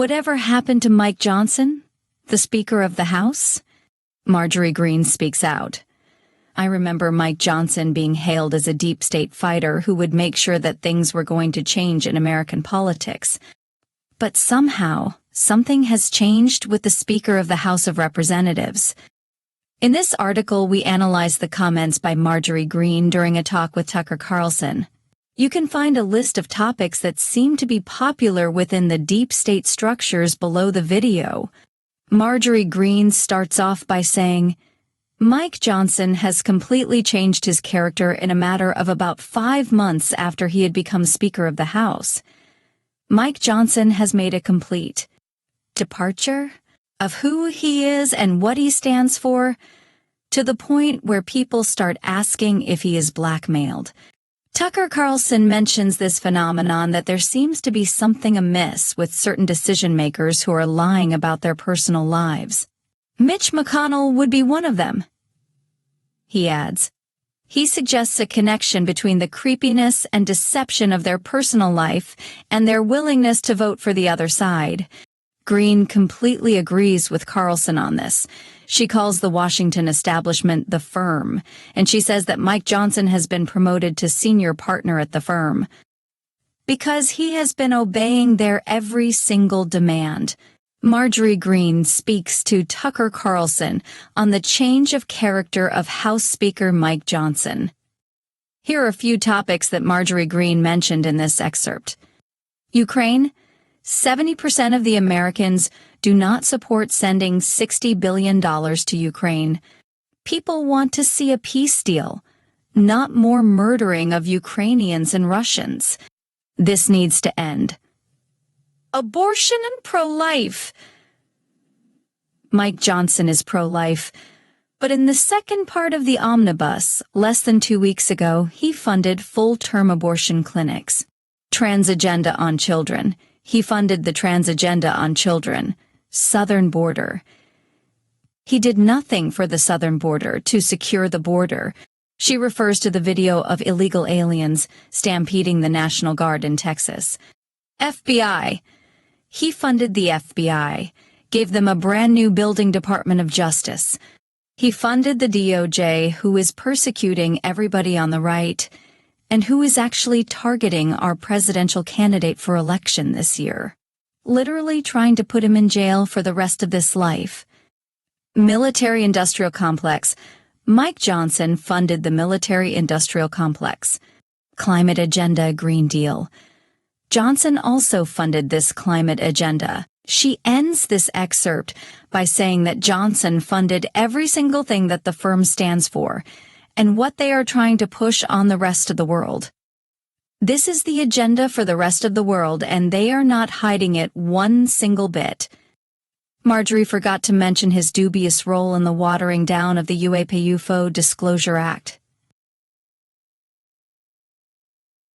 Whatever happened to Mike Johnson, the Speaker of the House? Marjorie Greene speaks out. I remember Mike Johnson being hailed as a deep state fighter who would make sure that things were going to change in American politics. But somehow, something has changed with the Speaker of the House of Representatives. In this article, we analyze the comments by Marjorie Greene during a talk with Tucker Carlson. You can find a list of topics that seem to be popular within the deep state structures below the video. Marjorie Greene starts off by saying, Mike Johnson has completely changed his character in a matter of about 5 months after he had become Speaker of the House. Mike Johnson has made a complete departure of who he is and what he stands for, to the point where people start asking if he is blackmailed. Tucker Carlson mentions this phenomenon that there seems to be something amiss with certain decision-makers who are lying about their personal lives. Mitch McConnell would be one of them. He adds, he suggests a connection between the creepiness and deception of their personal life and their willingness to vote for the other side. Greene completely agrees with Carlson on this. She calls the Washington establishment the firm, and she says that Mike Johnson has been promoted to senior partner at the firm because he has been obeying their every single demand. Marjorie Greene speaks to Tucker Carlson on the change of character of House Speaker Mike Johnson. Here are a few topics that Marjorie Greene mentioned in this excerpt. Ukraine. 70% of the Americans do not support sending $60 billion to Ukraine. People want to see a peace deal, not more murdering of Ukrainians and Russians. This needs to end. Abortion and pro-life. Mike Johnson is pro-life, but in the second part of the omnibus, less than 2 weeks ago, he funded full-term abortion clinics. Trans agenda on children. He funded the trans agenda on children. Southern border. He did nothing for the southern border to secure the border. She refers to the video of illegal aliens stampeding the National Guard in Texas. FBI. He funded the FBI, gave them a brand new building Department of Justice. He funded the DOJ, who is persecuting everybody on the right, and who is actually targeting our presidential candidate for election this year, literally trying to put him in jail for the rest of this life. Military-industrial complex. Mike Johnson funded the military-industrial complex. Climate agenda, Green Deal. Johnson also funded this climate agenda. She ends this excerpt by saying that Johnson funded every single thing that the firm stands for, and what they are trying to push on the rest of the world. This is the agenda for the rest of the world, and they are not hiding it one single bit. Marjorie forgot to mention his dubious role in the watering down of the UAPUFO Disclosure Act.